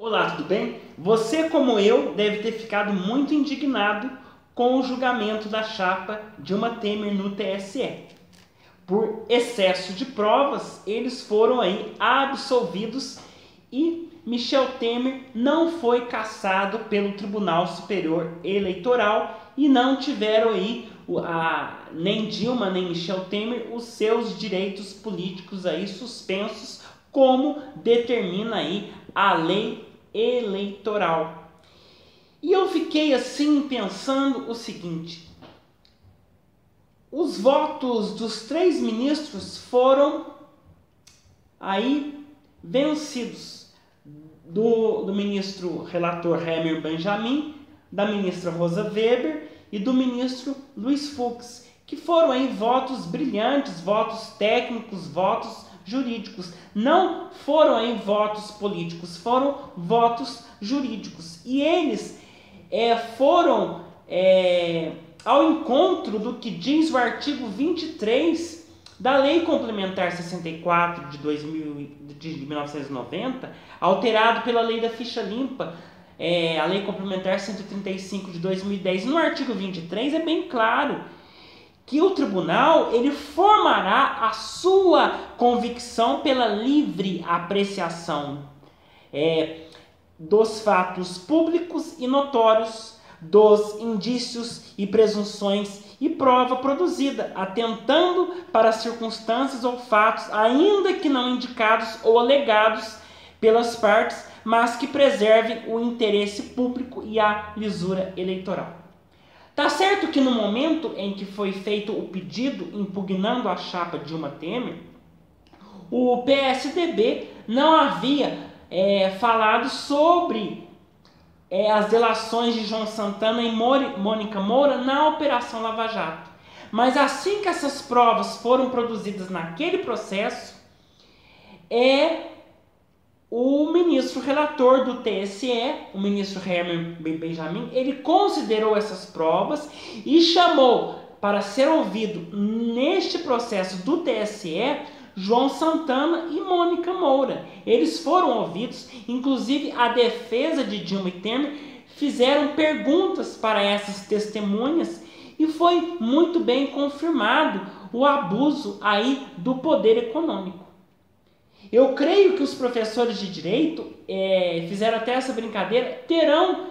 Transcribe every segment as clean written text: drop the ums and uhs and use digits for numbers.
Olá, tudo bem? Você, como eu, deve ter ficado muito indignado com o julgamento da chapa Dilma Temer no TSE. Por excesso de provas, eles foram aí absolvidos e Michel Temer não foi cassado pelo Tribunal Superior Eleitoral e não tiveram aí nem Dilma nem Michel Temer os seus direitos políticos aí suspensos, como determina aí a lei eleitoral. E eu fiquei assim pensando o seguinte: os votos dos 3 ministros foram aí vencidos, do ministro relator Hemer Benjamin, da ministra Rosa Weber e do ministro Luiz Fux, que foram aí votos brilhantes, votos técnicos, votos jurídicos. Não foram aí votos políticos, foram votos jurídicos. E eles foram ao encontro do que diz o artigo 23 da Lei Complementar 64 de 1990, alterado pela Lei da Ficha Limpa, a Lei Complementar 135 de 2010. No artigo 23 é bem claro que o tribunal ele formará a sua convicção pela livre apreciação dos fatos públicos e notórios, dos indícios e presunções e prova produzida, atentando para circunstâncias ou fatos, ainda que não indicados ou alegados pelas partes, mas que preservem o interesse público e a lisura eleitoral. Tá certo que no momento em que foi feito o pedido impugnando a chapa Dilma Temer, o PSDB não havia falado sobre as delações de João Santana e Mônica Moura na Operação Lava Jato. Mas assim que essas provas foram produzidas naquele processo, o ministro relator do TSE, o ministro Hemer Benjamin, ele considerou essas provas e chamou para ser ouvido neste processo do TSE João Santana e Mônica Moura. Eles foram ouvidos, inclusive a defesa de Dilma e Temer fizeram perguntas para essas testemunhas e foi muito bem confirmado o abuso aí do poder econômico. Eu creio que os professores de direito fizeram até essa brincadeira, terão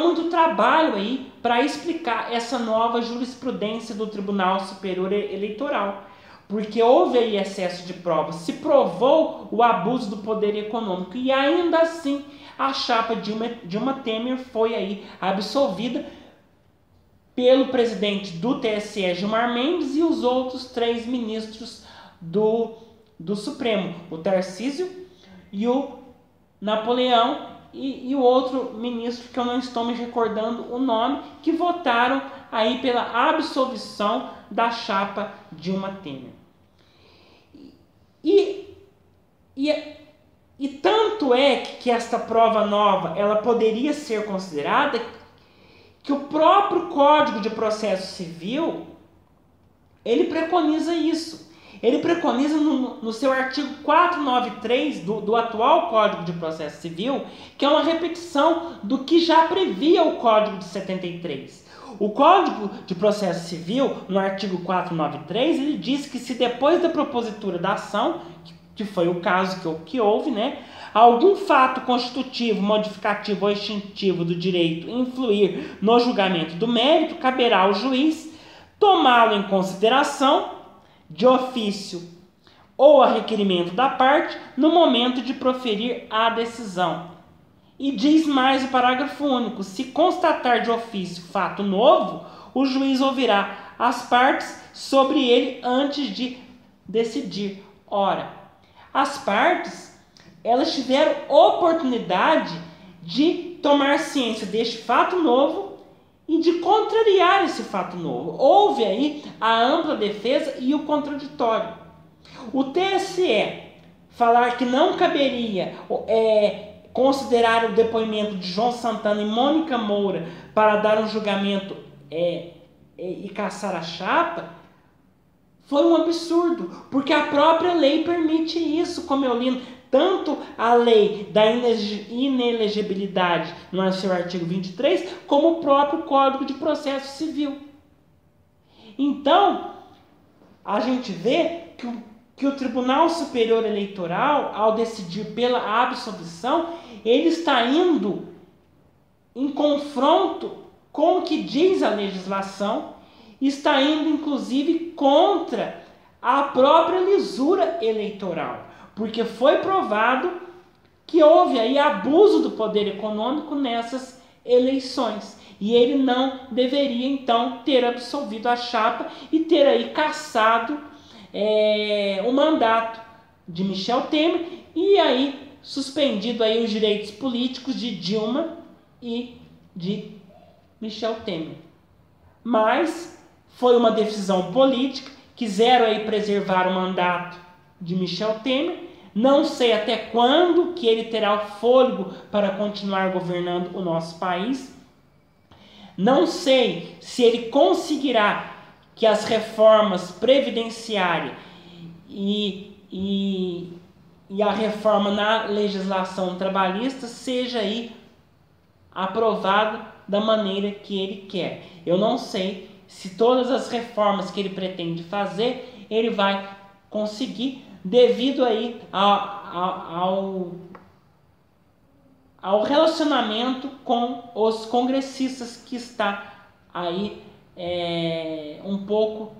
muito trabalho aí para explicar essa nova jurisprudência do Tribunal Superior Eleitoral, porque houve aí excesso de provas, se provou o abuso do poder econômico e ainda assim a chapa Dilma Temer foi aí absolvida pelo presidente do TSE, Gilmar Mendes, e os outros 3 ministros do Supremo, o Tarcísio e o Napoleão, e o outro ministro que eu não estou me recordando o nome, que votaram aí pela absolvição da chapa Dilma Temer. E tanto é que esta prova nova ela poderia ser considerada que o próprio Código de Processo Civil ele preconiza isso. Ele preconiza no seu artigo 493 do atual Código de Processo Civil, que é uma repetição do que já previa o Código de 73. O Código de Processo Civil, no artigo 493, ele diz que se depois da propositura da ação, que foi o caso que houve, algum fato constitutivo, modificativo ou extintivo do direito influir no julgamento do mérito, caberá ao juiz tomá-lo em consideração de ofício ou a requerimento da parte no momento de proferir a decisão. E diz mais o parágrafo único: se constatar de ofício fato novo, o juiz ouvirá as partes sobre ele antes de decidir. Ora, as partes elas tiveram oportunidade de tomar ciência deste fato novo e de contrariar esse fato novo. Houve aí a ampla defesa e o contraditório. O TSE falar que não caberia considerar o depoimento de João Santana e Mônica Moura para dar um julgamento e caçar a chapa foi um absurdo, porque a própria lei permite isso, como eu li tanto a lei da inelegibilidade, no seu artigo 23, como o próprio Código de Processo Civil. Então, a gente vê que o Tribunal Superior Eleitoral, ao decidir pela absolvição, ele está indo em confronto com o que diz a legislação, está indo inclusive contra a própria lisura eleitoral, porque foi provado que houve aí abuso do poder econômico nessas eleições. E ele não deveria, então, ter absolvido a chapa e ter aí cassado o mandato de Michel Temer e aí suspendido aí os direitos políticos de Dilma e de Michel Temer. Mas foi uma decisão política, quiseram aí preservar o mandato de Michel Temer. Não sei até quando que ele terá o fôlego para continuar governando o nosso país. Não sei se ele conseguirá que as reformas previdenciárias e a reforma na legislação trabalhista seja aí aprovada da maneira que ele quer. Eu não sei se todas as reformas que ele pretende fazer, ele vai conseguir, devido aí ao relacionamento com os congressistas, que está aí um pouco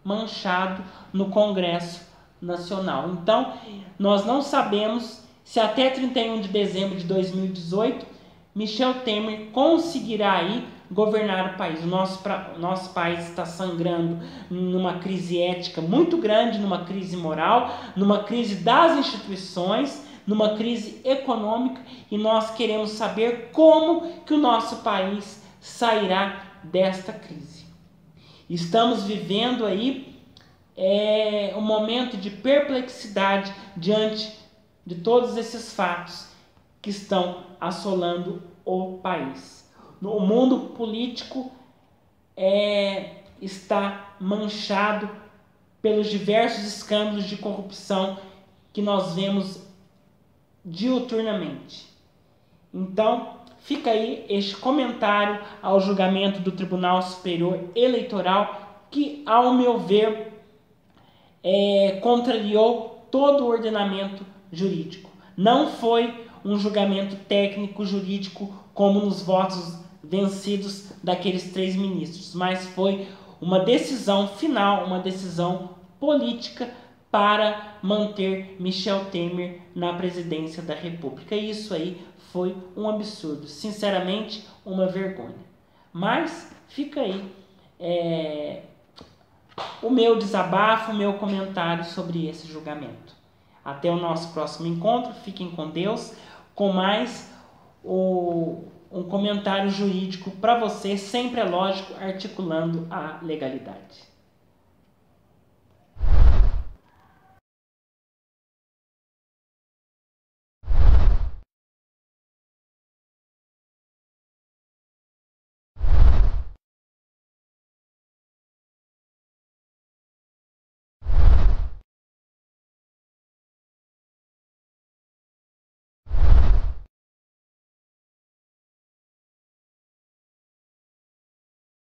manchado no Congresso Nacional. Então, nós não sabemos se até 31 de dezembro de 2018 Michel Temer conseguirá aí governar o país. O nosso país está sangrando numa crise ética muito grande, numa crise moral, numa crise das instituições, numa crise econômica, e nós queremos saber como que o nosso país sairá desta crise. Estamos vivendo aí um momento de perplexidade diante de todos esses fatos que estão assolando o país. O mundo político está manchado pelos diversos escândalos de corrupção que nós vemos diuturnamente. Então, fica aí este comentário ao julgamento do Tribunal Superior Eleitoral, que, ao meu ver, contrariou todo o ordenamento jurídico. Não foi um julgamento técnico-jurídico como nos votos vencidos daqueles 3 ministros, mas foi uma decisão final, uma decisão política para manter Michel Temer na presidência da República. E isso aí foi um absurdo, sinceramente, uma vergonha. Mas fica aí o meu desabafo, o meu comentário sobre esse julgamento. Até o nosso próximo encontro, fiquem com Deus, com mais um comentário jurídico para você, sempre é lógico, articulando a legalidade.